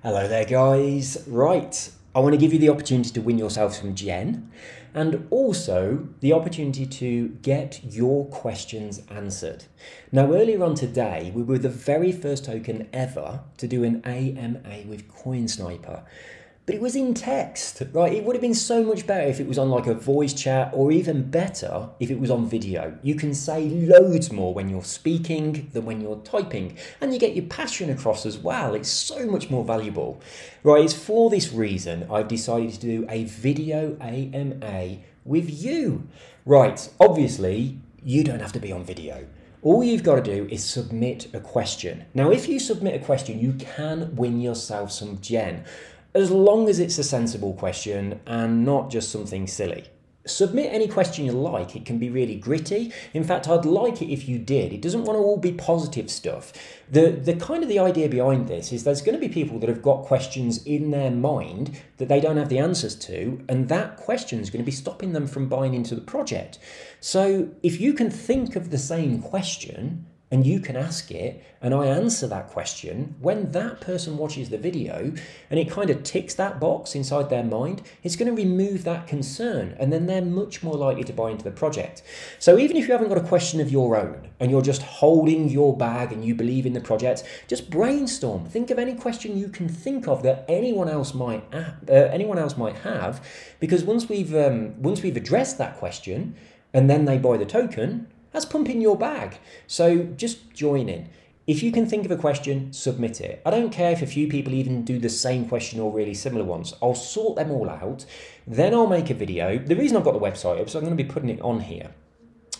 Hello there guys. Right, I want to give you the opportunity to win yourself some Gen and also the opportunity to get your questions answered. Now earlier on today we were the very first token ever to do an AMA with CoinSniper. But it was in text, right? It would have been so much better if it was on like a voice chat, or even better if it was on video. You can say loads more when you're speaking than when you're typing, and you get your passion across as well. It's so much more valuable. Right, it's for this reason I've decided to do a video AMA with you. Right, obviously you don't have to be on video. All you've got to do is submit a question. Now, if you submit a question, you can win yourself some Gen, as long as it's a sensible question and not just something silly. Submit any question you like. It can be really gritty. In fact, I'd like it if you did. It doesn't want to all be positive stuff. The idea behind this is there's going to be people that have got questions in their mind that they don't have the answers to, and that question is going to be stopping them from buying into the project. So if you can think of the same question and you can ask it, and I answer that question, when that person watches the video and it kind of ticks that box inside their mind, it's going to remove that concern, and then they're much more likely to buy into the project. So even if you haven't got a question of your own and you're just holding your bag and you believe in the project, just brainstorm. Think of any question you can think of that anyone else might have, because once we've addressed that question and then they buy the token, that's pumping your bag. So just join in. If you can think of a question, submit it. I don't care if a few people even do the same question or really similar ones. I'll sort them all out. Then I'll make a video. The reason I've got the website up, so I'm going to be putting it on here.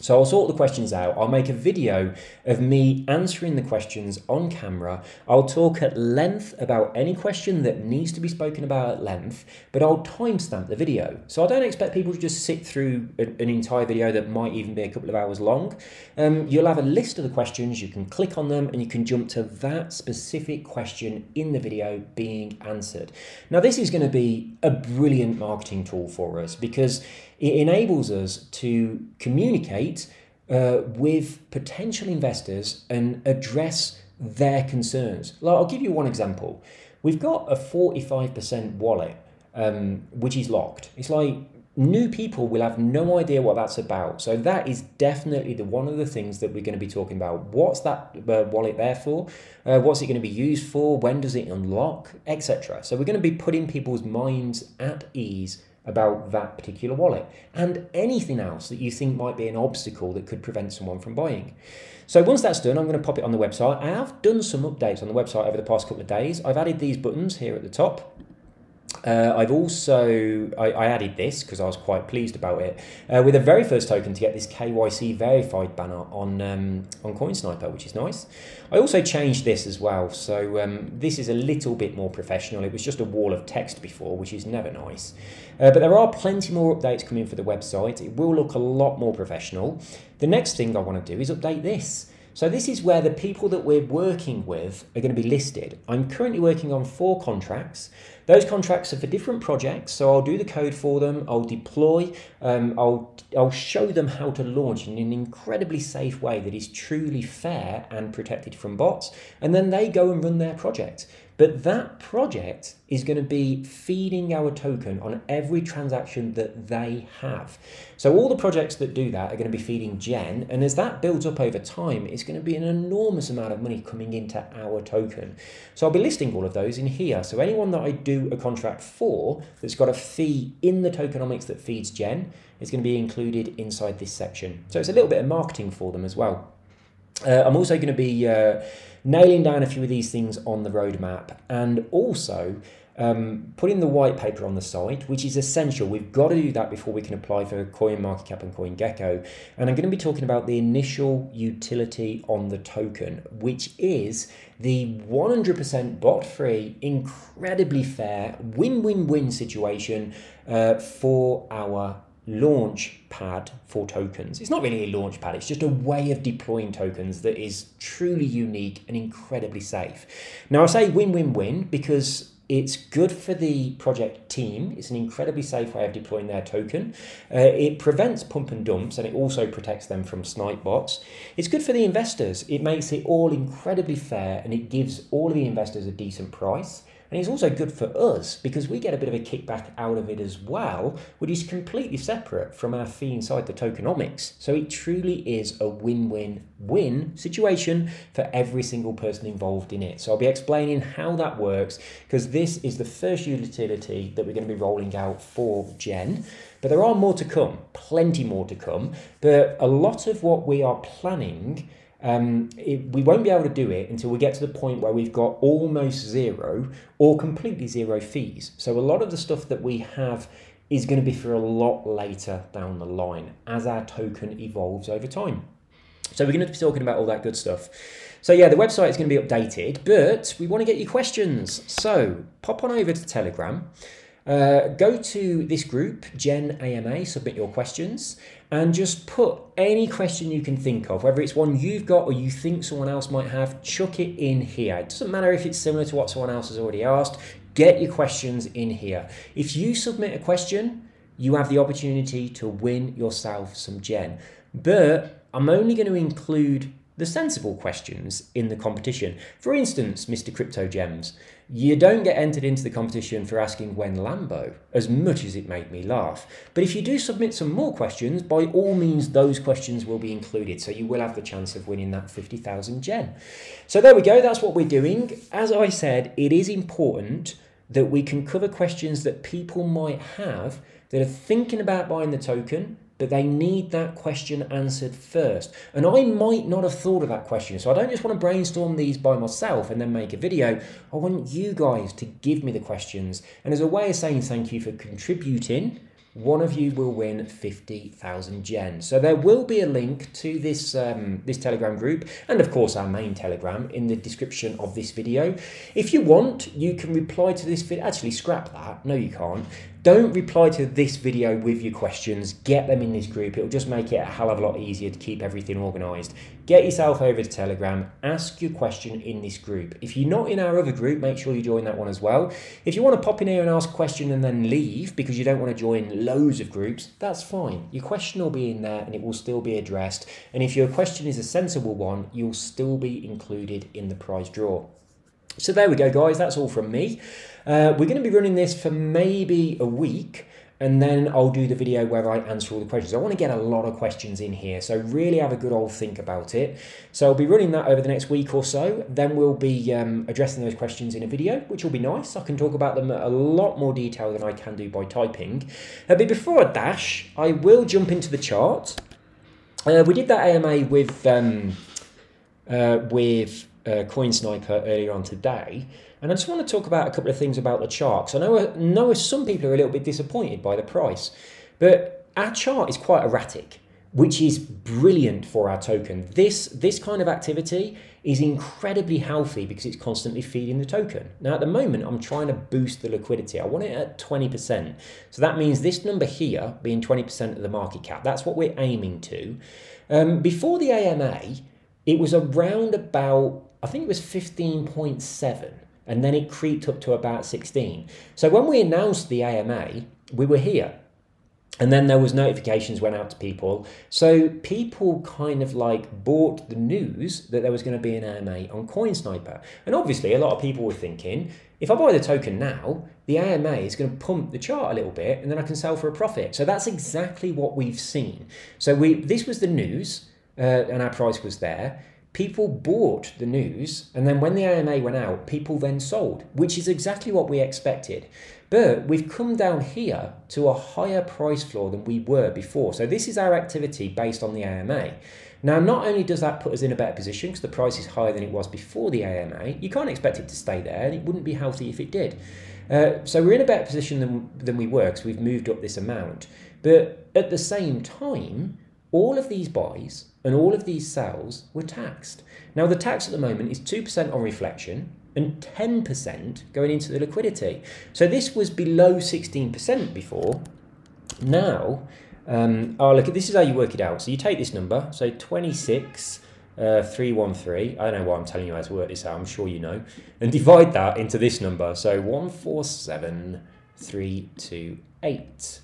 So I'll sort the questions out. I'll make a video of me answering the questions on camera. I'll talk at length about any question that needs to be spoken about at length, but I'll timestamp the video. So I don't expect people to just sit through an entire video that might even be a couple of hours long. You'll have a list of the questions, you can click on them, and you can jump to that specific question in the video being answered. Now this is going to be a brilliant marketing tool for us, because it enables us to communicate with potential investors and address their concerns. Like, I'll give you one example. We've got a 45% wallet, which is locked. It's like new people will have no idea what that's about. So that is definitely one of the things that we're going to be talking about. What's that wallet there for? What's it going to be used for? When does it unlock? Etc. So we're going to be putting people's minds at ease about that particular wallet and anything else that you think might be an obstacle that could prevent someone from buying. So once that's done, I'm going to pop it on the website. I have done some updates on the website over the past couple of days. I've added these buttons here at the top. I've also, I added this because I was quite pleased about it, with the very first token to get this KYC verified banner on CoinSniper, which is nice. I also changed this as well, so this is a little bit more professional. It was just a wall of text before, which is never nice. But there are plenty more updates coming for the website. It will look a lot more professional. The next thing I want to do is update this. So this is where the people that we're working with are going to be listed. I'm currently working on 4 contracts. Those contracts are for different projects, so I'll do the code for them, I'll deploy, I'll show them how to launch in an incredibly safe way that is truly fair and protected from bots, and then they go and run their project. But that project is going to be feeding our token on every transaction that they have. So all the projects that do that are going to be feeding Gen, and as that builds up over time, it's going to be an enormous amount of money coming into our token. So I'll be listing all of those in here. So anyone that I do a contract for that's got a fee in the tokenomics that feeds Gen is going to be included inside this section. So it's a little bit of marketing for them as well. I'm also going to be nailing down a few of these things on the roadmap, and also putting the white paper on the site, which is essential. We've got to do that before we can apply for CoinMarketCap and CoinGecko. And I'm going to be talking about the initial utility on the token, which is the 100% bot-free, incredibly fair, win-win-win situation for our launch pad for tokens. It's not really a launch pad, it's just a way of deploying tokens that is truly unique and incredibly safe. Now I say win-win-win because it's good for the project team. It's an incredibly safe way of deploying their token. It prevents pump and dumps, and it also protects them from snipe bots. It's good for the investors. It makes it all incredibly fair, and it gives all of the investors a decent price. And it's also good for us because we get a bit of a kickback out of it as well, which is completely separate from our fee inside the tokenomics. So it truly is a win-win-win situation for every single person involved in it. So I'll be explaining how that works because this is the first utility that we're going to be rolling out for Gen. But there are more to come, plenty more to come. But a lot of what we are planning, we won't be able to do it until we get to the point where we've got almost zero or completely zero fees. So a lot of the stuff that we have is going to be for a lot later down the line as our token evolves over time. So we're going to be talking about all that good stuff. So yeah, the website is going to be updated, but we want to get your questions. So pop on over to Telegram. Go to this group, Gen AMA, submit your questions, and just put any question you can think of, whether it's one you've got or you think someone else might have, chuck it in here. It doesn't matter if it's similar to what someone else has already asked, get your questions in here. If you submit a question, you have the opportunity to win yourself some Gen. But I'm only going to include the sensible questions in the competition. For instance, Mr. Crypto Gems, you don't get entered into the competition for asking when Lambo, as much as it made me laugh. But if you do submit some more questions, by all means, those questions will be included. So you will have the chance of winning that 50,000 Gen. So there we go. That's what we're doing. As I said, it is important that we can cover questions that people might have that are thinking about buying the token, but they need that question answered first. And I might not have thought of that question. So I don't just want to brainstorm these by myself and then make a video. I want you guys to give me the questions. And as a way of saying thank you for contributing, one of you will win 50,000 Gen. So there will be a link to this, this Telegram group and of course our main Telegram in the description of this video. If you want, you can reply to this video. Actually, scrap that. No, you can't. Don't reply to this video with your questions. Get them in this group. It'll just make it a hell of a lot easier to keep everything organized. Get yourself over to Telegram. Ask your question in this group. If you're not in our other group, make sure you join that one as well. If you want to pop in here and ask a question and then leave because you don't want to join loads of groups, that's fine. Your question will be in there and it will still be addressed. And if your question is a sensible one, you'll still be included in the prize draw. So there we go, guys. That's all from me. We're going to be running this for maybe a week, and then I'll do the video where I answer all the questions. I want to get a lot of questions in here, so really have a good old think about it. So I'll be running that over the next week or so. Then we'll be addressing those questions in a video, which will be nice. I can talk about them at a lot more detail than I can do by typing. But before I dash, I will jump into the chart. We did that AMA with Coin Sniper earlier on today, and I just want to talk about a couple of things about the chart. So I know some people are a little bit disappointed by the price, but our chart is quite erratic, which is brilliant for our token. This kind of activity is incredibly healthy because it's constantly feeding the token. Now at the moment, I'm trying to boost the liquidity. I want it at 20%. So that means this number here being 20% of the market cap. That's what we're aiming to. Before the AMA, it was around about, I think it was 15.7, and then it creeped up to about 16. So when we announced the AMA, we were here. And then there was notifications went out to people. So people kind of like bought the news that there was going to be an AMA on Coin Sniper. And obviously a lot of people were thinking, if I buy the token now, the AMA is going to pump the chart a little bit and then I can sell for a profit. So that's exactly what we've seen. So this was the news and our price was there. People bought the news, and then when the AMA went out, people then sold, which is exactly what we expected. But we've come down here to a higher price floor than we were before. So this is our activity based on the AMA. Now, not only does that put us in a better position because the price is higher than it was before the AMA, you can't expect it to stay there, and it wouldn't be healthy if it did. So we're in a better position than we were because we've moved up this amount. But at the same time, all of these buys and all of these sales were taxed. Now, the tax at the moment is 2% on reflection and 10% going into the liquidity. So this was below 16% before. Now, oh, look, this is how you work it out. So you take this number, so 26,313. I don't know why I'm telling you how to work this out. I'm sure you know. And divide that into this number. So 147,328.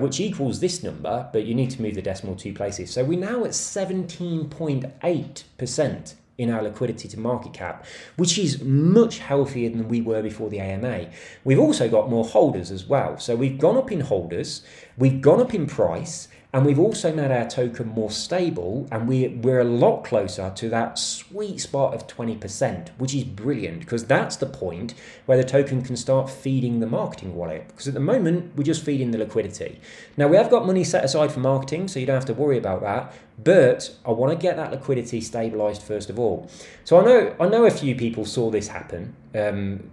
Which equals this number, but you need to move the decimal 2 places. So we're now at 17.8% in our liquidity to market cap, which is much healthier than we were before the AMA. We've also got more holders as well. So we've gone up in holders, we've gone up in price, and we've also made our token more stable, and we're a lot closer to that sweet spot of 20%, which is brilliant, because that's the point where the token can start feeding the marketing wallet. Because at the moment, we're just feeding the liquidity. Now, we have got money set aside for marketing, so you don't have to worry about that, but I want to get that liquidity stabilized first of all. So I know a few people saw this happen,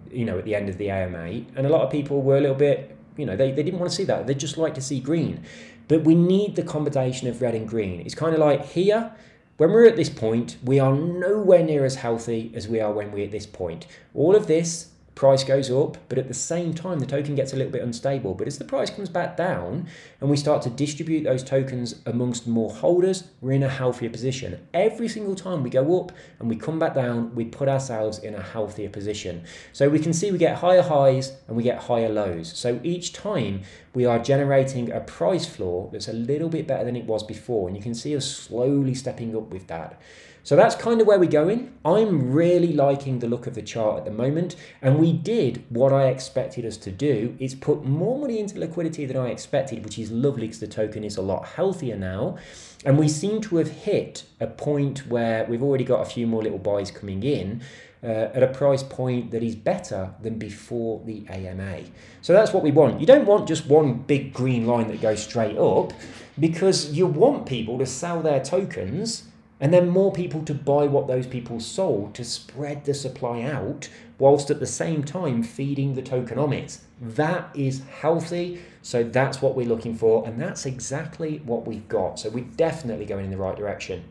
you know, at the end of the AMA, and a lot of people were a little bit, you know, they didn't want to see that. They'd just like to see green. But we need the combination of red and green. It's kind of like here, when we're at this point, we are nowhere near as healthy as we are when we're at this point. All of this, price goes up, but at the same time, the token gets a little bit unstable. But as the price comes back down and we start to distribute those tokens amongst more holders, we're in a healthier position. Every single time we go up and we come back down, we put ourselves in a healthier position. So we can see we get higher highs and we get higher lows. So each time we are generating a price floor that's a little bit better than it was before. And you can see us slowly stepping up with that. So that's kind of where we're going. I'm really liking the look of the chart at the moment, and we did what I expected us to do. It's put more money into liquidity than I expected, which is lovely because the token is a lot healthier now. And we seem to have hit a point where we've already got a few more little buys coming in at a price point that is better than before the AMA. So that's what we want. You don't want just one big green line that goes straight up, because you want people to sell their tokens and then more people to buy what those people sold to spread the supply out, whilst at the same time feeding the tokenomics. That is healthy, so that's what we're looking for, and that's exactly what we've got. So we're definitely going in the right direction.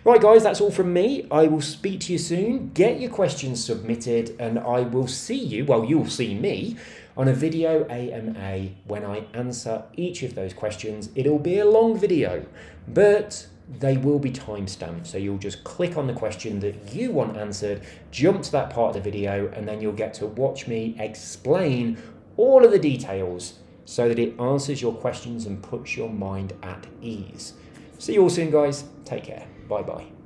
Right, guys, that's all from me. I will speak to you soon. Get your questions submitted, and I will see you, well, you'll see me, on a video AMA when I answer each of those questions. It'll be a long video, but they will be timestamped, so you'll just click on the question that you want answered, jump to that part of the video, and then you'll get to watch me explain all of the details so that it answers your questions and puts your mind at ease. See you all soon, guys. Take care. Bye-bye.